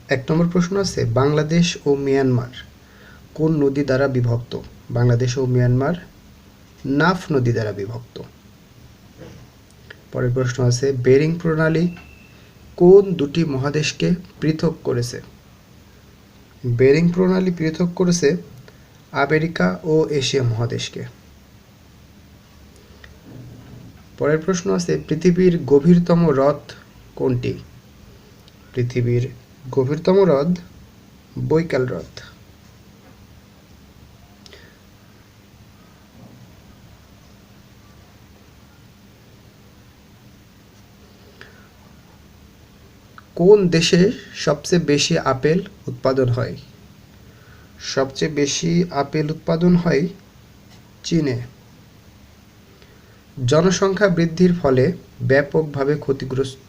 এক নম্বর প্রশ্ন আছে, বাংলাদেশ ও মিয়ানমার কোন নদী দ্বারা বিভক্ত? বাংলাদেশ ও মিয়ানমার নাফ নদী দ্বারা বিভক্ত। পরের প্রশ্ন আছে, বেরিং প্রণালী কোন দুটি মহাদেশকে পৃথক করেছে? বেরিং প্রণালী পৃথক করেছে আমেরিকা ও এশিয়া মহাদেশকে। পরের প্রশ্ন আছে, পৃথিবীর গভীরতম হ্রদ কোনটি? পৃথিবীর গভীরতম হ্রদ বৈকাল হ্রদ। কোন দেশে সবচেয়ে বেশি আপেল উৎপাদন হয়? সবচেয়ে বেশি আপেল উৎপাদন হয় চীনে। জনসংখ্যা বৃদ্ধির ফলে ব্যাপকভাবে ক্ষতিগ্রস্ত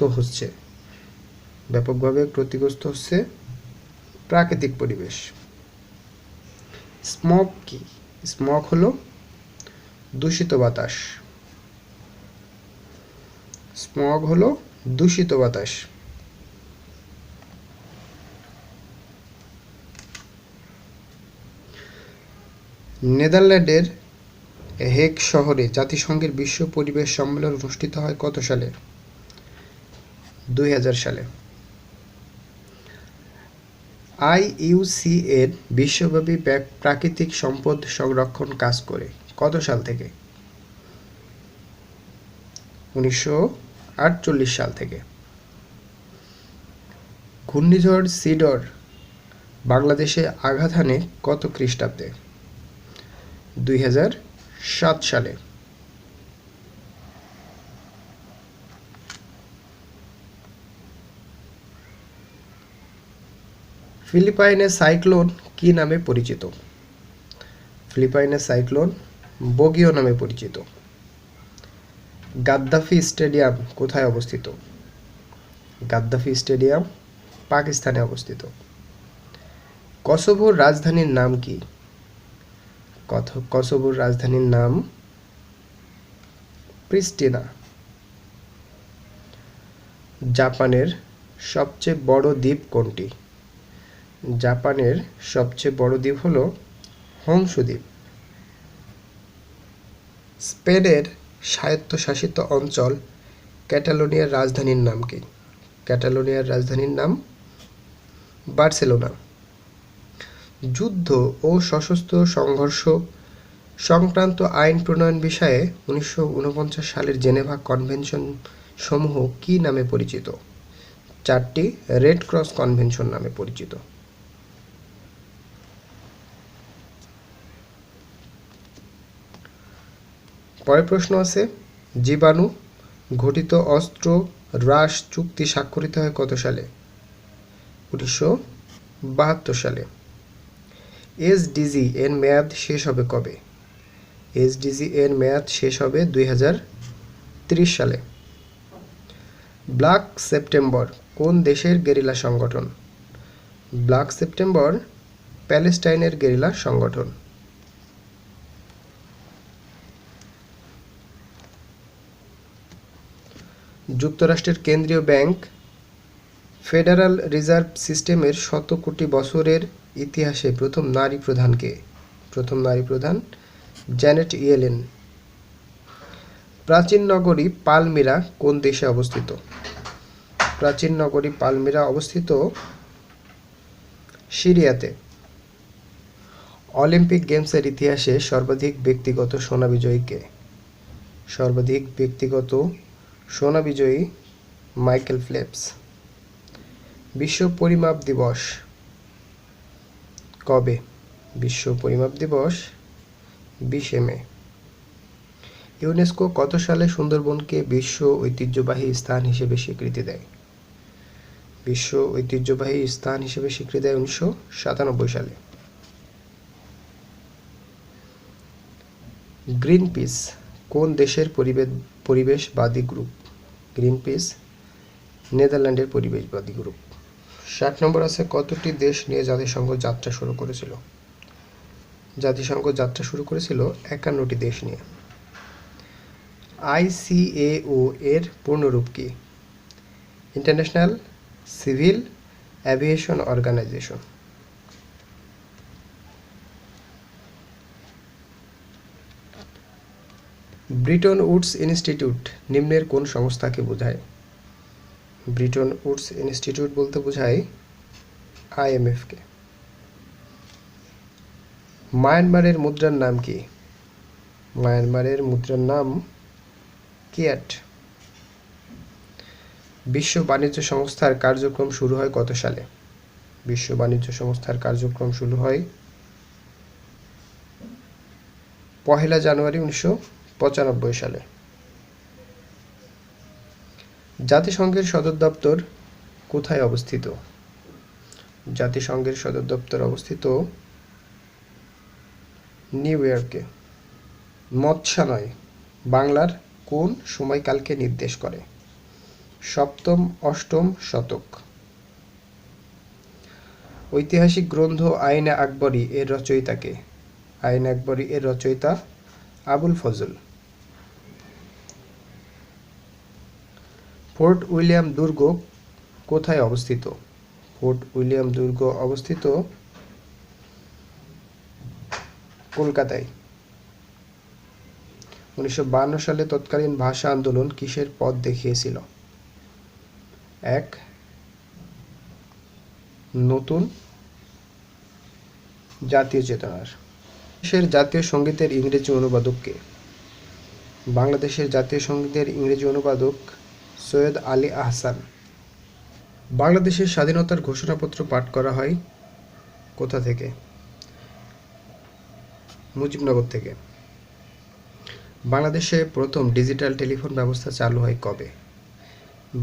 হচ্ছে প্রাকৃতিক পরিবেশ। স্মগ কি? স্মগ হলো দূষিত বাতাস। স্মগ হলো দূষিত বাতাস। নেদারল্যান্ডের হেগ শহরে জাতিসংঘের বিশ্ব পরিবেশ সম্মেলন অনুষ্ঠিত হয় কত সালে? 2000 সালে। IUCN বিশ্বব্যাপী প্রাকৃতিক সম্পদ সংরক্ষণ কাজ করে কত সাল থেকে? 1948 সাল থেকে। ঘূর্ণিঝড় সিডর বাংলাদেশে আঘাত হানে কত খ্রিস্টাব্দে? 2007 সালে। ফিলিপাইনের সাইক্লোন কি নামে পরিচিত? ফিলিপাইনের সাইক্লোন বগিও নামে পরিচিত। গাদ্দাফি স্টেডিয়াম কোথায় অবস্থিত? গাদ্দাফি স্টেডিয়াম পাকিস্তানে অবস্থিত। কসোভোর রাজধানীর নাম কি? কসোভোর রাজধানীর নাম প্রিস্টিনা। জাপানের সবচেয়ে বড় দ্বীপ কোনটি? জাপানের সবচেয়ে বড় দ্বীপ হল হংসু দ্বীপ। স্পেনের স্বায়ত্তশাসিত অঞ্চল ক্যাটালোনিয়ার রাজধানীর নাম কি? ক্যাটালোনিয়ার রাজধানীর নাম বার্সেলোনা। যুদ্ধ ও সশস্ত্র সংঘর্ষ সংক্রান্ত আইন প্রণয়ন বিষয়ে 1949 সালের জেনেভা কনভেনশন সমূহ কি নামে পরিচিত? 4টি রেড ক্রস কনভেনশন নামে পরিচিত। পরের প্রশ্ন আছে, জীবাণু ঘটিত অস্ত্র হ্রাস চুক্তি স্বাক্ষরিত হয় কত সালে? 1972 সালে। এসডিজি এর মেয়াদ শেষ হবে কবে? এসডিজি এর মেয়াদ শেষ হবে 2030 সালে। ব্ল্যাক সেপ্টেম্বর কোন দেশের গেরিলা সংগঠন? ব্ল্যাক সেপ্টেম্বর প্যালেস্টাইনের গেরিলা সংগঠন। যুক্তরাষ্ট্রের কেন্দ্রীয় ব্যাংক ফেডারাল রিজার্ভ সিস্টেমের 100 কোটি বছরের ইতিহাসে প্রথম নারী প্রধান কে? প্রথম নারী প্রধান জ্যানেট ইয়েলেন। প্রাচীন নগরী পালমিরা কোন দেশে অবস্থিত? প্রাচীন নগরী পালমিরা অবস্থিত সিরিয়াতে। অলিম্পিক গেমসের ইতিহাসে সর্বাধিক ব্যক্তিগত সোনা বিজয়ী কে? সর্বাধিক ব্যক্তিগত সোনা বিজয়ী মাইকেল ফেলপস। বিশ্ব পরিমাপ দিবস কবে? বিশ্ব পরিমাপ দিবস 20 মে। ইউনেস্কো কত সালে সুন্দরবনকে বিশ্ব ঐতিহ্যবাহী স্থান হিসেবে স্বীকৃতি দেয়? বিশ্ব ঐতিহ্যবাহী স্থান হিসেবে স্বীকৃতি দেয় 1997 সালে। গ্রিনপিস কোন দেশের পরিবেশবাদী গ্রুপ? গ্রিনপিস নেদারল্যান্ডের পরিবেশবাদী গ্রুপ। 60 নম্বর আছে, কতটি দেশ নিয়ে জাতিসংঘ যাত্রা শুরু করেছিল? জাতিসংঘ যাত্রা শুরু করেছিল 51টি দেশ নিয়ে। ICAO এর পূর্ণরূপ কি? International civil aviation organisation. Bretton Woods institute নিম্নের কোন সংস্থাকে বোঝায়? ব্রিটন উডস ইনস্টিটিউট বলতে বোঝায় আইএমএফকে। মায়ানমারের মুদ্রার নাম কি? মায়ানমারের মুদ্রার নাম কিয়াট। বিশ্ব বাণিজ্য সংস্থার কার্যক্রম শুরু হয় কত সালে? বিশ্ব বাণিজ্য সংস্থার কার্যক্রম শুরু হয় 1 জানুয়ারি 1995 সালে। জাতিসংঘের সদর দপ্তর কোথায় অবস্থিত? জাতিসংঘের সদর দপ্তর অবস্থিত নিউ ইয়র্কে। মৎস্যালয় বাংলার কোন সময়কালকে নির্দেশ করে? 7ম-8ম শতক। ঐতিহাসিক গ্রন্থ আইনে আকবরী এর রচয়িতা কে? আইনে আকবরী এর রচয়িতা আবুল ফজল। ফোর্ট উইলিয়াম দুর্গ কোথায় অবস্থিত? ফোর্ট উইলিয়াম দুর্গ অবস্থিত কলকাতায়। 1952 সালে তৎকালীন ভাষা আন্দোলন কিসের পথ দেখিয়েছিল? 1. নতুন জাতীয় চেতনার। বাংলাদেশের জাতীয় সঙ্গীতের ইংরেজি অনুবাদক কে? বাংলাদেশের জাতীয় সঙ্গীতের ইংরেজি অনুবাদক সৈয়দ আলী আহসান। বাংলাদেশের স্বাধীনতার ঘোষণাপত্র পাঠ করা হয় কোথা থেকে? মুজিবনগর থেকে। বাংলাদেশে প্রথম ডিজিটাল টেলিফোন ব্যবস্থা চালু হয় কবে?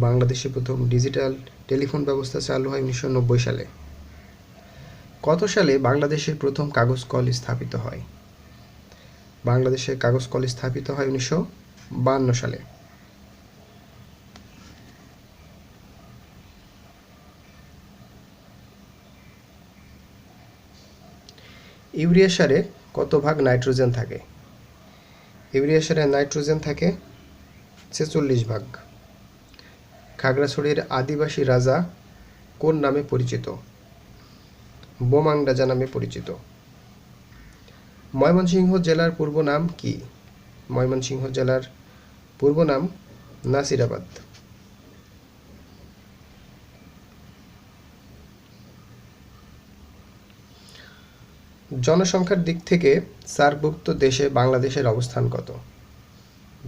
বাংলাদেশে প্রথম ডিজিটাল টেলিফোন ব্যবস্থা চালু হয় 1990 সালে। কত সালে বাংলাদেশের প্রথম কাগজ কল স্থাপিত হয়? বাংলাদেশে কাগজ কল স্থাপিত হয় 1952 সালে। ইউরিয়া সারে কত ভাগ নাইট্রোজেন থাকে? ইউরিয়া সারে নাইট্রোজেন থাকে 46 ভাগ। খাগড়াছড়ির আদিবাসী রাজা কোন নামে পরিচিত? বোমাং রাজা নামে পরিচিত। ময়মনসিংহ জেলার পূর্ব নাম কি? ময়মনসিংহ জেলার পূর্ব নাম নাসিরাবাদ। জনসংখ্যার দিক থেকে সার্কভুক্ত দেশে বাংলাদেশের অবস্থান কত?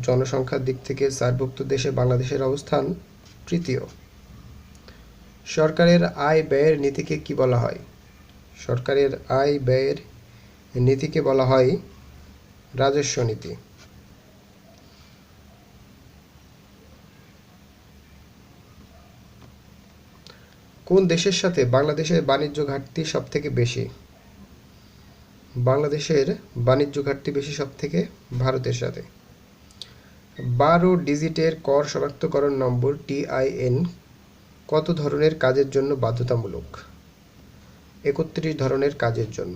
জনসংখ্যার দিক থেকে সার্কভুক্ত দেশে বাংলাদেশের অবস্থান তৃতীয়। সরকারের আয় ব্যয়ের নীতিকে কি বলা হয়? সরকারের আয় ব্যয়ের নীতিকে বলা হয় রাজস্ব নীতি। কোন দেশের সাথে বাংলাদেশের বাণিজ্য ঘাটতি সবথেকে বেশি? বাংলাদেশের বাণিজ্য ঘাটতি বেশি সবথেকে ভারতের সাথে। 12 ডিজিটের কর শনাক্তকরণ নম্বর TIN কত ধরনের কাজের জন্য বাধ্যতামূলক? 31 ধরনের কাজের জন্য।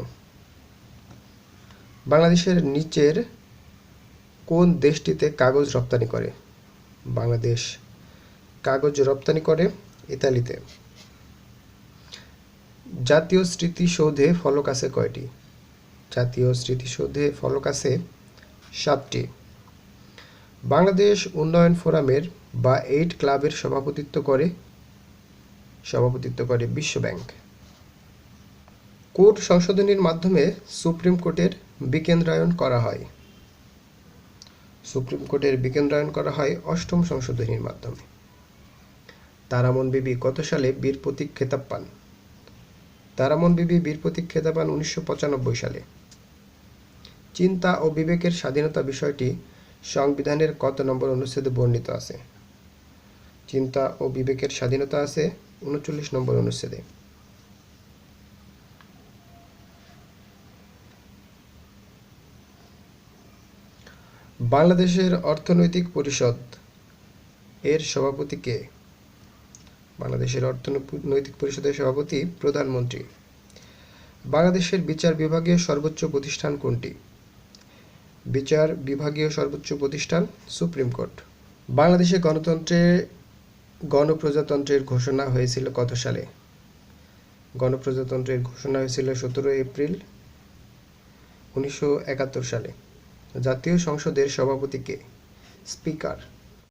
বাংলাদেশের নিচের কোন দেশটিতে কাগজ রপ্তানি করে? বাংলাদেশ কাগজ রপ্তানি করে ইতালিতে। জাতীয় স্মৃতিসৌধে ফলক আছে কয়টি? জাতীয় স্মৃতিসৌধে ফলক আছে 7টি। বাংলাদেশ উন্নয়ন ফোরামের বা 8 ক্লাবের সভাপতিত্ব করে বিশ্ব ব্যাংক। কোর্ট সংশোধনীর মাধ্যমে সুপ্রিম কোর্টের বিকেন্দ্রায়ন করা হয়? সুপ্রিম কোর্টের বিকেন্দ্রায়ন করা হয় 8ম সংশোধনীর মাধ্যমে। তারামন বিবি কত সালে বীর প্রতীক খেতাব পান? তারামন বিবি বীর প্রতীক খেতাব পান 1995 সালে। চিন্তা ও বিবেকের স্বাধীনতা বিষয়টি সংবিধানের কত নম্বর অনুচ্ছেদে বর্ণিত আছে? চিন্তা ও বিবেকের স্বাধীনতা আছে 39 নম্বর অনুচ্ছেদে। বাংলাদেশের অর্থনৈতিক পরিষদ এর সভাপতি কে? বাংলাদেশের অর্থনৈতিক পরিষদের সভাপতি প্রধানমন্ত্রী। বাংলাদেশের বিচার বিভাগীয় সর্বোচ্চ প্রতিষ্ঠান কোনটি? বিচার বিভাগীয় সর্বোচ্চ প্রতিষ্ঠান সুপ্রিম কোর্ট। বাংলাদেশে গণপ্রজাতন্ত্রের ঘোষণা হয়েছিল কত সালে? গণপ্রজাতন্ত্রের ঘোষণা হয়েছিল 17 এপ্রিল 1971 সালে। জাতীয় সংসদের সভাপতি কে? স্পিকার।